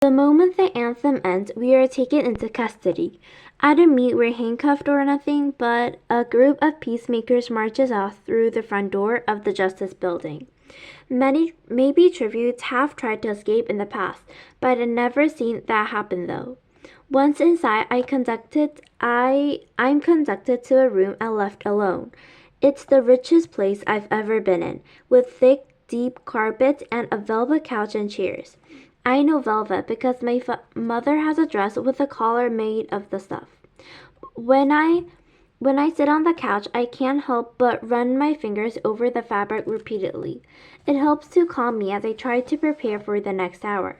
The moment the anthem ends, we are taken into custody. I don't mean we're handcuffed or nothing, but a group of peacemakers marches us through the front door of the Justice Building. Many maybe tributes have tried to escape in the past, but I've never seen that happen though. Once inside, I'm conducted to a room and left alone. It's the richest place I've ever been in, with thick, deep carpets and a velvet couch and chairs. I know velvet because my mother has a dress with a collar made of the stuff. When I when I sit on the couch, I can't help but run my fingers over the fabric repeatedly. It helps to calm me as I try to prepare for the next hour,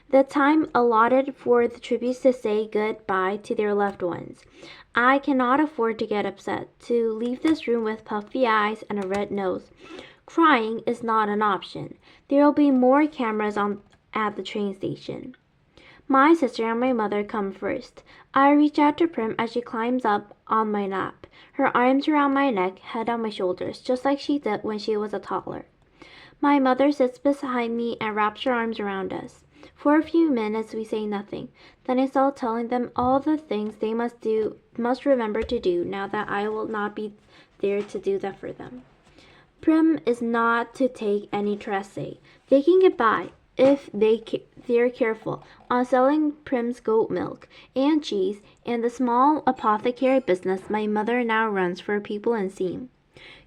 the time allotted for the tributes to say goodbye to their loved ones. I cannot afford to get upset, to leave this room with puffy eyes and a red nose. Crying is not an option. There will be more cameras on at the train station. My sister and my mother come first. I reach out to Prim as she climbs up on my lap, her arms around my neck, head on my shoulders, just like she did when she was a toddler. My mother sits beside me and wraps her arms around us. For a few minutes we say nothing. Then I start telling them all the things they must remember to do now that I will not be there to do that for them. Prim is not to take any tressay. They can get by, if they're careful, on selling Prim's goat milk and cheese and the small apothecary business my mother now runs for people in Seam.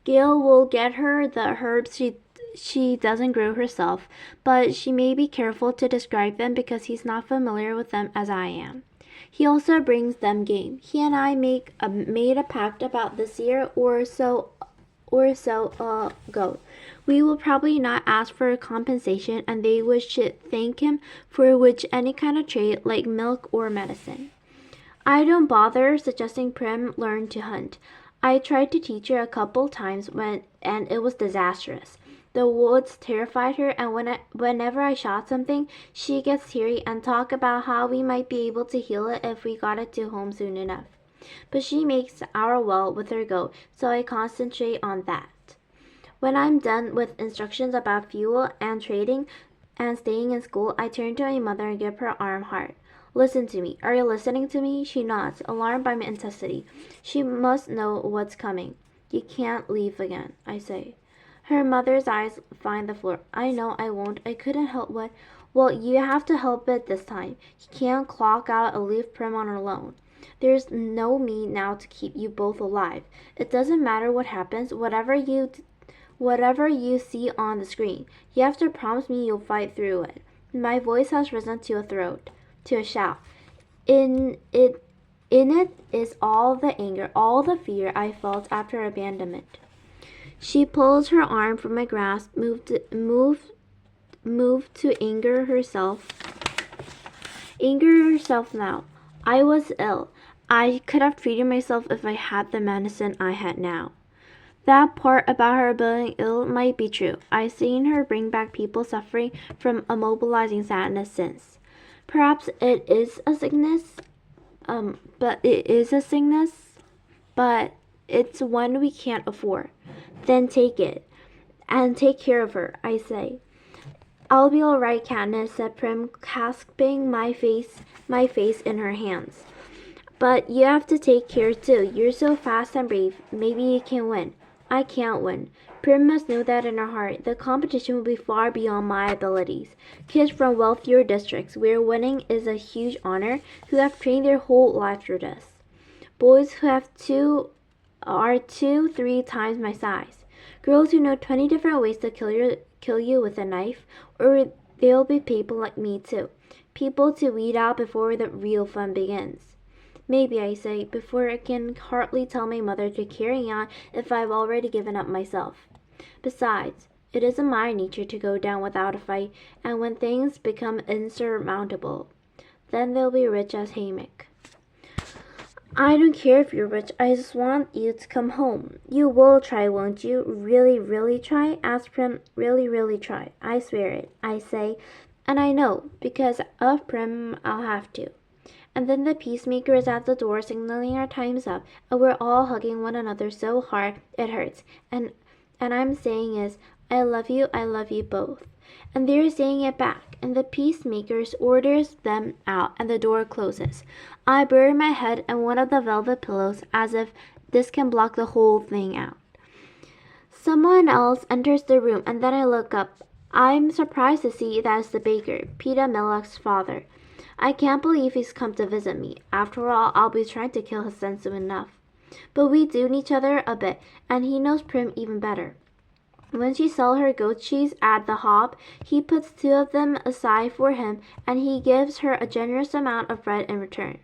Gail will get her the herbs she doesn't grow herself, but she may be careful to describe them because he's not familiar with them as I am. He also brings them game. He and I made a pact about this year or so ago. We will probably not ask for compensation, and they should thank him for any kind of trade like milk or medicine. I don't bother suggesting Prim learn to hunt. I tried to teach her a couple times and it was disastrous. The woods terrified her, and whenever I shot something, she gets teary and talk about how we might be able to heal it if we got it to home soon enough. But she makes our well with her goat, so I concentrate on that. When I'm done with instructions about fuel and trading and staying in school, I turn to my mother and give her arm hard. Listen to me. Are you listening to me? She nods, alarmed by my intensity. She must know what's coming. You can't leave again, I say. Her mother's eyes find the floor. I know I won't. I couldn't help what. Well, you have to help it this time. You can't clock out and leave Prim on her alone. There's no me now to keep you both alive. It doesn't matter what happens, whatever you see on the screen. You have to promise me you'll fight through it. My voice has risen to a shout. In it is all the anger, all the fear I felt after abandonment. She pulls her arm from my grasp, moved to anger herself now. I was ill. I could have treated myself if I had the medicine I had now. That part about her being ill might be true. I've seen her bring back people suffering from immobilizing sadness since. Perhaps it is a sickness, but it's one we can't afford. Then take it, and take care of her, I say. I'll be all right, Katniss, said Prim, clasping my face in her hands. But you have to take care too. You're so fast and brave. Maybe you can win. I can't win. Prim must know that in her heart. The competition will be far beyond my abilities. Kids from wealthier districts, where winning is a huge honor, who have trained their whole lives for this. Boys who are 2-3 times my size. Girls who know 20 different ways to kill you with a knife, or there'll be people like me too. People to weed out before the real fun begins. Maybe, I say, before I can hardly tell my mother to carry on if I've already given up myself. Besides, it isn't my nature to go down without a fight, and when things become insurmountable, then they'll be rich as Haymick. I don't care if you're rich, I just want you to come home. You will try, won't you? Really, really try? Asked Prim. Really, really try. I swear it, I say, and I know, because of Prim, I'll have to. And then the peacemaker is at the door signaling our time's up, and we're all hugging one another so hard it hurts. And I'm saying is, I love you both. And they're saying it back, and the peacemakers orders them out, and the door closes. I bury my head in one of the velvet pillows as if this can block the whole thing out. Someone else enters the room, and then I look up. I'm surprised to see that it's the baker, Peter Millock's father. I can't believe he's come to visit me. After all, I'll be trying to kill his son soon enough. But we do need each other a bit, and he knows Prim even better. When she sells her goat cheese at the Hob, he puts 2 of them aside for him, and he gives her a generous amount of bread in return.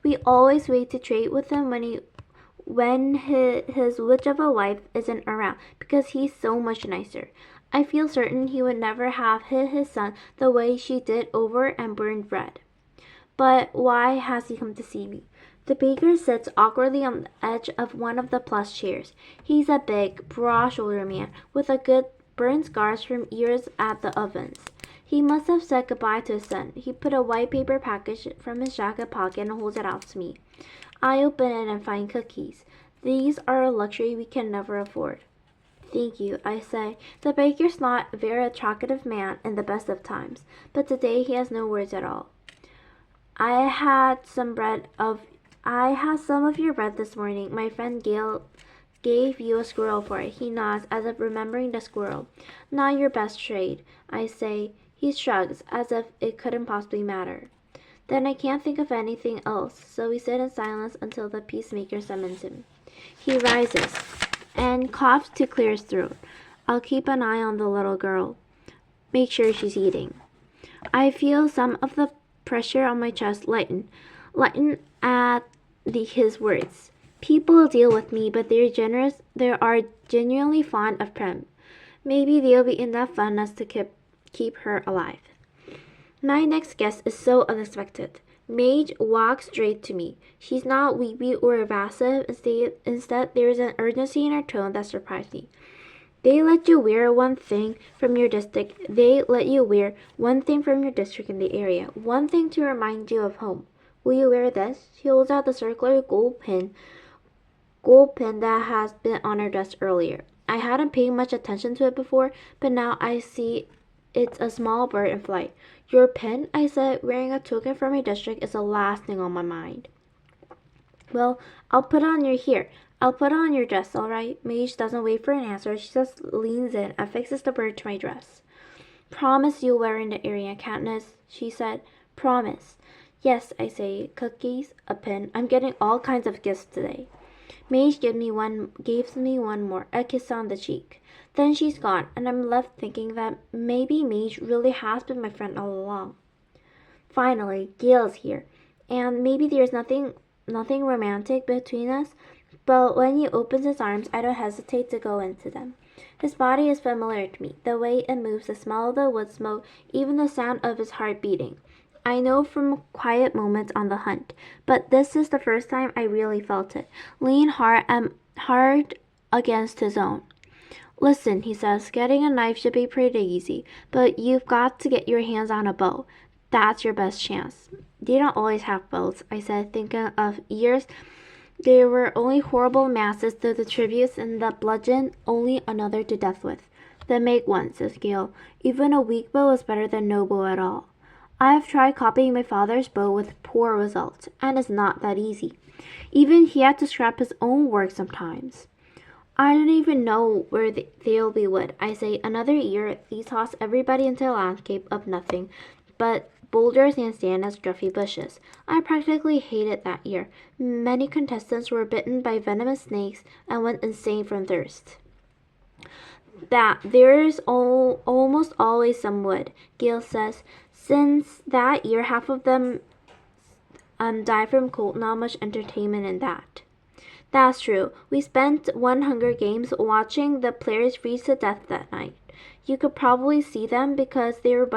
We always wait to trade with him when his witch of a wife isn't around, because he's so much nicer. I feel certain he would never have hit his son the way she did over and burned bread. But why has he come to see me? The baker sits awkwardly on the edge of one of the plush chairs. He's a big, broad-shouldered man with a good burn scars from years at the ovens. He must have said goodbye to his son. He put a white paper package from his jacket pocket and holds it out to me. I open it and find cookies. These are a luxury we can never afford. Thank you, I say. The baker's not a very attractive man in the best of times, but today he has no words at all. I had some of your bread this morning. My friend Gail gave you a squirrel for it. He nods, as if remembering the squirrel. Not your best trade, I say. He shrugs, as if it couldn't possibly matter. Then I can't think of anything else, so we sit in silence until the peacemaker summons him. He rises and coughs to clear his throat. I'll keep an eye on the little girl. Make sure she's eating. I feel some of the pressure on my chest lighten at his words. People deal with me, but they are genuinely fond of Prim. Maybe they'll be enough fun as to keep her alive. My next guest is so unexpected. Madge walks straight to me. She's not weepy or evasive. Instead, there is an urgency in her tone that surprised me. They let you wear one thing from your district. They let you wear one thing from your district in the area. One thing to remind you of home. Will you wear this? She holds out the circular gold pin that has been on her dress earlier. I hadn't paid much attention to it before, but now I see it's a small bird in flight. Your pin? I said. Wearing a token from my district is the last thing on my mind. Well, I'll put it on your dress, all right? Madge doesn't wait for an answer. She just leans in and fixes the bird to my dress. Promise you'll wear in the area, Katniss, she said. Promise. Yes, I say. Cookies, a pin. I'm getting all kinds of gifts today. Madge gives me one more, a kiss on the cheek. Then she's gone, and I'm left thinking that maybe Madge really has been my friend all along. Finally, Gale's here, and maybe there's nothing romantic between us, but when he opens his arms, I don't hesitate to go into them. His body is familiar to me, the way it moves, the smell of the wood smoke, even the sound of his heart beating. I know from quiet moments on the hunt, but this is the first time I really felt it, lean hard against his own. Listen, he says, getting a knife should be pretty easy, but you've got to get your hands on a bow. That's your best chance. They don't always have bows, I said, thinking of years there were only horrible masses to the tributes and the bludgeon only another to death with. Then make one, says Gale. Even a weak bow is better than no bow at all. I have tried copying my father's bow with poor results, and it's not that easy. Even he had to scrap his own work sometimes. I don't even know where they'll be wood. I say, another year, these toss everybody into a landscape of nothing but boulders and stand as scruffy bushes. I practically hated that year. Many contestants were bitten by venomous snakes and went insane from thirst. There's almost always some wood, Gale says. Since that year, half of them died from cold. Not much entertainment in that. That's true. We spent one Hunger Games watching the players freeze to death that night. You could probably see them because they were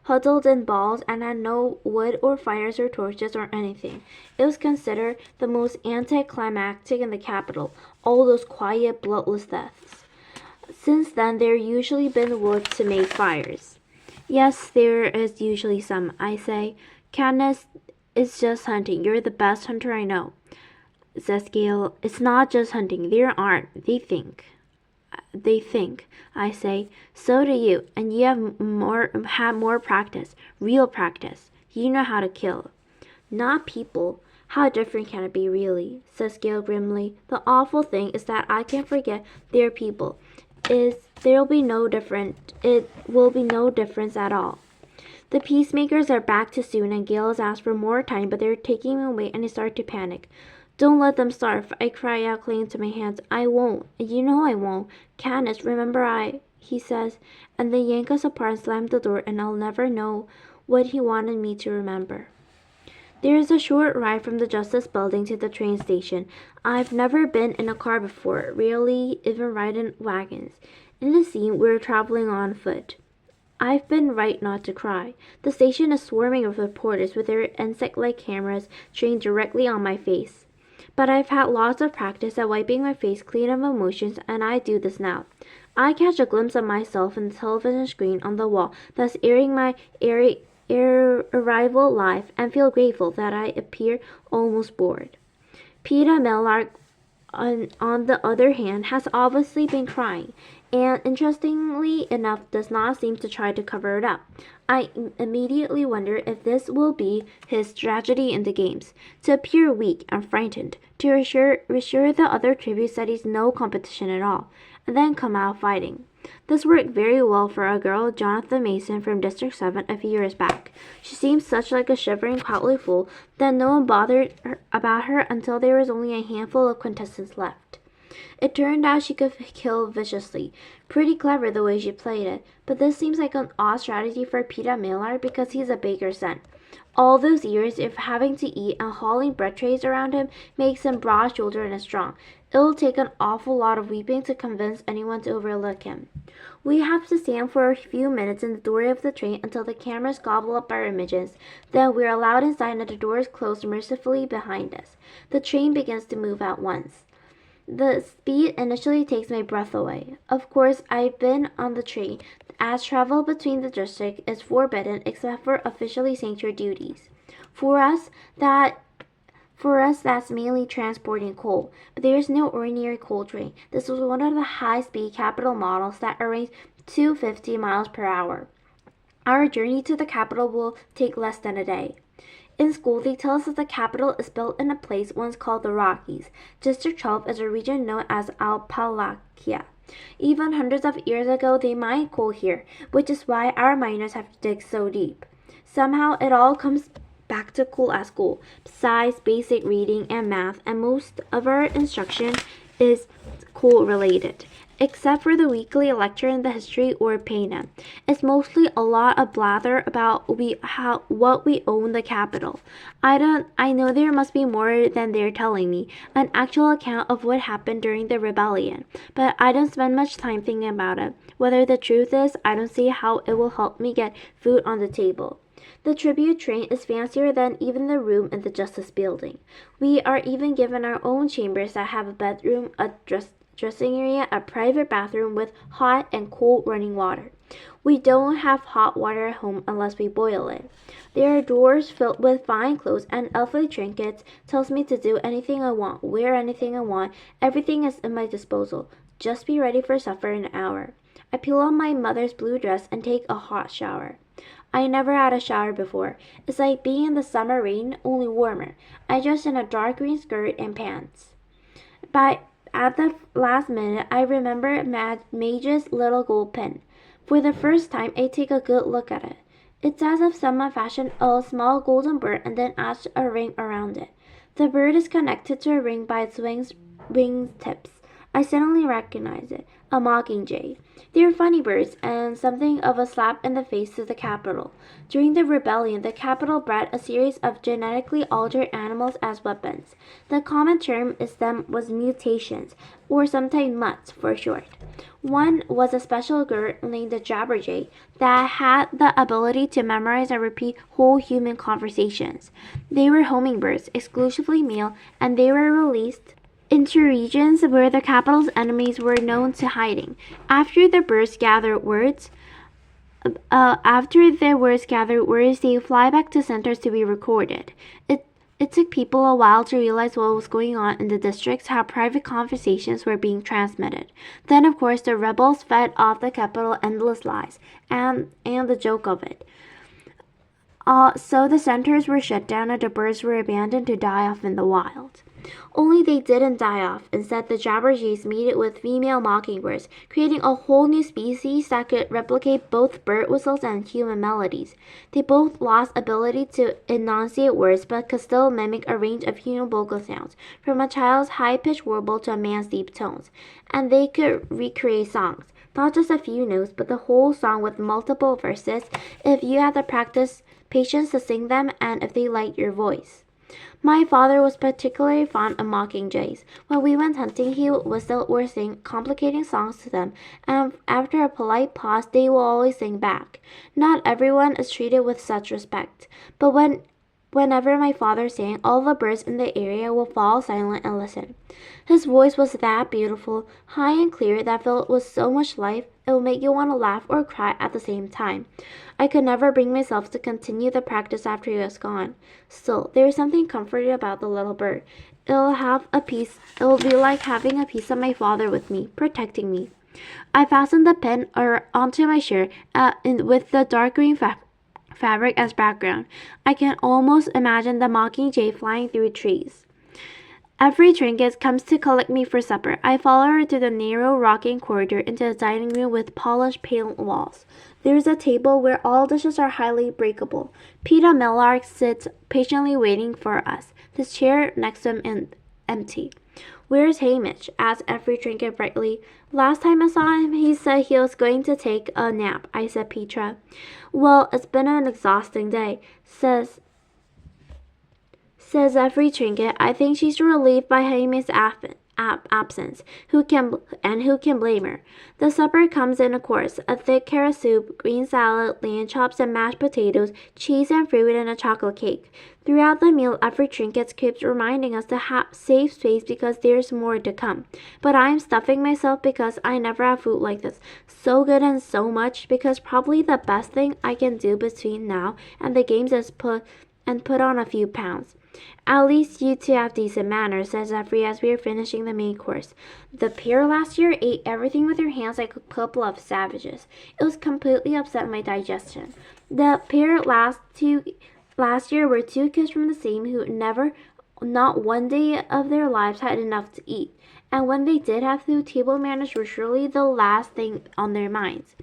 huddled in balls and had no wood or fires or torches or anything. It was considered the most anticlimactic in the capital, all those quiet, bloodless deaths. Since then, there usually been wood to make fires. Yes, there is usually some, I say. Katniss, it's just hunting. You're the best hunter I know, says Gale. It's not just hunting. There aren't, they think. they think. I say, so do you, and you have more practice, real practice. You know how to kill. Not people. How different can it be, really? Says Gail grimly. The awful thing is that I can't forget they're people. There'll be no different. It will be no difference at all. The peacemakers are back too soon, and Gail has asked for more time, but they're taking me away, and I start to panic. Don't let them starve, I cry out, clinging to my hands. I won't. You know I won't. Candace, remember he says, and they yank us apart and slam the door, and I'll never know what he wanted me to remember. There is a short ride from the Justice Building to the train station. I've never been in a car before, rarely even riding wagons. In the scene, we're traveling on foot. I've been right not to cry. The station is swarming with reporters with their insect-like cameras trained directly on my face. But I've had lots of practice at wiping my face clean of emotions, and I do this now. I catch a glimpse of myself in the television screen on the wall that's airing my arrival live, and feel grateful that I appear almost bored. Peeta Mellark, on the other hand, has obviously been crying, and interestingly enough does not seem to try to cover it up. I immediately wonder if this will be his tragedy in the games, to appear weak and frightened, to reassure the other tributes that he's no competition at all, and then come out fighting. This worked very well for a girl, Jonathan Mason, from District 7 a few years back. She seemed such like a shivering Cowley fool that no one bothered about her until there was only a handful of contestants left. It turned out she could kill viciously. Pretty clever the way she played it, but this seems like an odd strategy for Peeta Miller because he's a baker's son. All those years of having to eat and hauling bread trays around him makes him broad-shouldered and strong. It'll take an awful lot of weeping to convince anyone to overlook him. We have to stand for a few minutes in the doorway of the train until the cameras gobble up our images. Then we're allowed inside and the doors close mercifully behind us. The train begins to move at once. The speed initially takes my breath away. Of course, I've been on the train, as travel between the district is forbidden except for officially sanctioned duties. For us, that's mainly transporting coal, but there is no ordinary coal train. This was one of the high-speed capital models that arrays 250 miles per hour. Our journey to the capital will take less than a day. In school, they tell us that the capital is built in a place once called the Rockies. District 12 is a region known as Appalachia. Even hundreds of years ago, they mined coal here, which is why our miners have to dig so deep. Somehow, it all comes back to coal at school. Besides basic reading and math, and most of our instruction is coal related. Except for the weekly lecture in the history or Pana. It's mostly a lot of blather about what we own the capital. I know there must be more than they're telling me, an actual account of what happened during the rebellion, but I don't spend much time thinking about it. Whether the truth is, I don't see how it will help me get food on the table. The tribute train is fancier than even the room in the Justice Building. We are even given our own chambers that have a bedroom, a dressing area, a private bathroom with hot and cold running water. We don't have hot water at home unless we boil it. There are drawers filled with fine clothes and elfly trinkets. Tells me to do anything I want, wear anything I want. Everything is at my disposal. Just be ready for supper in an hour. I peel on my mother's blue dress and take a hot shower. I never had a shower before. It's like being in the summer rain, only warmer. I dress in a dark green skirt and pants. At the last minute, I remember Mage's little gold pin. For the first time, I take a good look at it. It's as if someone fashioned a small golden bird and then attached a ring around it. The bird is connected to a ring by its wing tips. I suddenly recognize it, a mockingjay. They are funny birds and something of a slap in the face to the capital. During the rebellion, the capital bred a series of genetically altered animals as weapons. The common term was mutations, or sometimes mutts for short. One was a special bird named the Jabberjay that had the ability to memorize and repeat whole human conversations. They were hummingbirds, exclusively male, and they were released into regions where the capital's enemies were known to hiding. After the birds gather words, they fly back to centers to be recorded. It took people a while to realize what was going on in the districts, how private conversations were being transmitted. Then, of course, the rebels fed off the capital endless lies, and the joke of it. So the centers were shut down and the birds were abandoned to die off in the wild. Only they didn't die off. Instead, the Jabberjees mated with female mockingbirds, creating a whole new species that could replicate both bird whistles and human melodies. They both lost ability to enunciate words but could still mimic a range of human vocal sounds, from a child's high-pitched warble to a man's deep tones. And they could recreate songs. Not just a few notes, but the whole song with multiple verses, if you had the patience to sing them, and if they liked your voice. My father was particularly fond of mockingjays. When we went hunting, he would whistle or sing complicating songs to them, and after a polite pause, they will always sing back. Not everyone is treated with such respect, but whenever my father sang, all the birds in the area will fall silent and listen. His voice was that beautiful, high and clear, that filled with so much life, it would make you want to laugh or cry at the same time. I could never bring myself to continue the practice after he was gone. Still, there is something comforting about the little bird. It will be like having a piece of my father with me, protecting me. I fastened the pin onto my shirt with the dark green fabric as background. I can almost imagine the mockingjay flying through trees. Every trinket comes to collect me for supper. I follow her through the narrow rocking corridor into the dining room with polished pale walls. There is a table where all dishes are highly breakable. Peter Millark sits patiently waiting for us, his chair next to him empty. "Where's Hamish?" asked every trinket brightly. "Last time I saw him, he said he was going to take a nap," I said Petra. "Well, it's been an exhausting day," says every trinket. I think she's relieved by Hamish's absence. Who can blame her? The supper comes in a course: a thick carrot soup, green salad, lamb chops and mashed potatoes, cheese and fruit, and a chocolate cake. Throughout the meal, every trinket keeps reminding us to save space because there's more to come. But I'm stuffing myself because I never have food like this. So good and so much, because probably the best thing I can do between now and the games is put on a few pounds. "At least you two have decent manners," says Jeffrey as we are finishing the main course. "The pair last year ate everything with their hands like a couple of savages. It was completely upset my digestion. The pair last year were two kids from the same who not one day of their lives had enough to eat. And when they did have food, table manners were surely the last thing on their minds.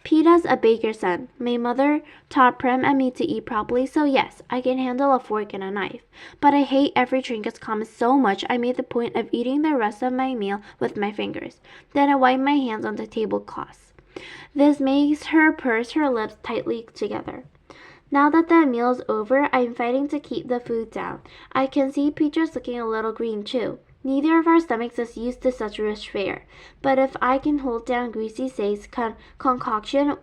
Peeta's a baker's son. My mother taught Prim and me to eat properly, so yes, I can handle a fork and a knife. But I hate every trinket's comments so much I made the point of eating the rest of my meal with my fingers. Then I wiped my hands on the tablecloths. This makes her purse her lips tightly together. Now that the meal is over, I'm fighting to keep the food down. I can see Peaches looking a little green too. Neither of our stomachs is used to such rich fare, but if I can hold down Greasy Say's concoction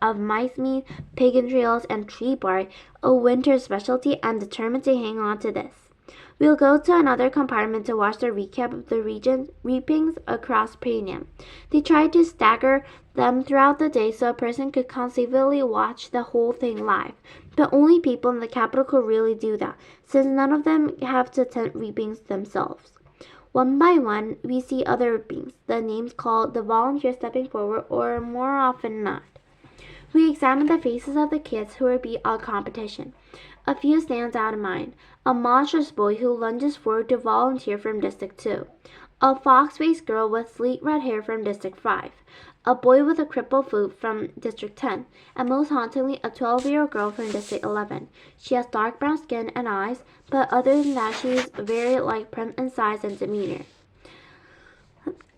of mice meat, pig entrails, and tree bark, a winter specialty, I'm determined to hang on to this. We'll go to another compartment to watch the recap of the reapings across Prainium. They tried to stagger them throughout the day so a person could conceivably watch the whole thing live. But only people in the capital could really do that, since none of them have to attend reapings themselves. One by one, we see other reapings, the names called, the volunteers stepping forward, or more often not. We examine the faces of the kids who will be our competition. A few stands out in mind. A monstrous boy who lunges forward to volunteer from District 2. A fox-faced girl with sleek red hair from District 5. A boy with a crippled foot from District 10. And most hauntingly, a 12-year-old girl from District 11. She has dark brown skin and eyes, but other than that, she is very like Prim in size and demeanor.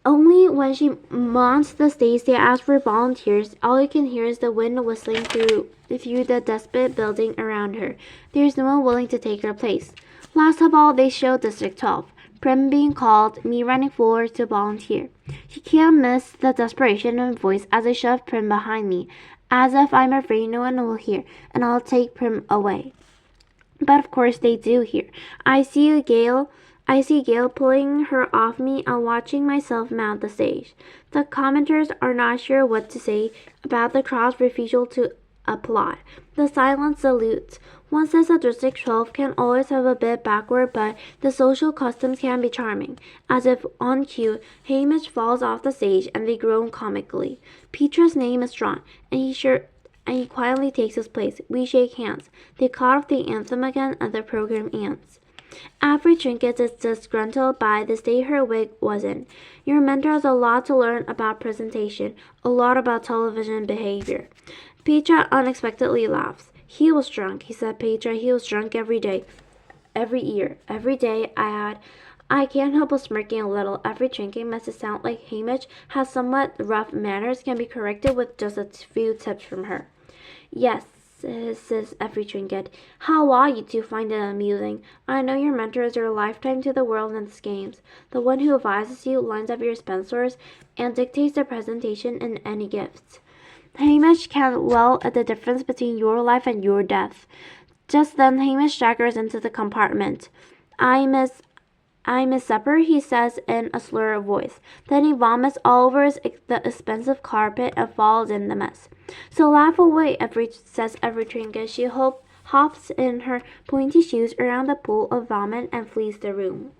Only when she mounts the stage they ask for volunteers. All you can hear is the wind whistling through the dusty building around her. There is no one willing to take her place. Last of all, they show District 12. Prim being called, me running forward to volunteer. You can't miss the desperation in my voice as I shove Prim behind me, as if I'm afraid no one will hear, and I'll take Prim away. But of course they do hear. I see Gail pulling her off me and watching myself mount the stage. The commenters are not sure what to say about the crowd's refusal to applaud. The silence salutes. One says that District 12 can always have a bit backward, but the social customs can be charming. As if on cue, Hamish falls off the stage and they groan comically. Petra's name is drawn, and he quietly takes his place. We shake hands. They cut off the anthem again, and the program ends. Avery Trinket is disgruntled by the state her wig was in. Your mentor has a lot to learn about presentation, a lot about television behavior. Petra unexpectedly laughs. He was drunk, he said. Petra, he was drunk every day. Every year. Every day I can't help but smirking a little. Every drinking must sound like Hamish has somewhat rough manners can be corrected with just a few tips from her. Yes, says every trinket. How are you two find it amusing? I know your mentor is your lifetime to the world and its games, the one who advises you, lines up your sponsors, and dictates the presentation and any gifts. Hamish can well at the difference between your life and your death. Just then Hamish staggers into the compartment. I miss supper, he says in a slurred voice. Then he vomits all over the expensive carpet and falls in the mess. So laugh away, says every trinket. She hops in her pointy shoes around the pool of vomit and flees the room.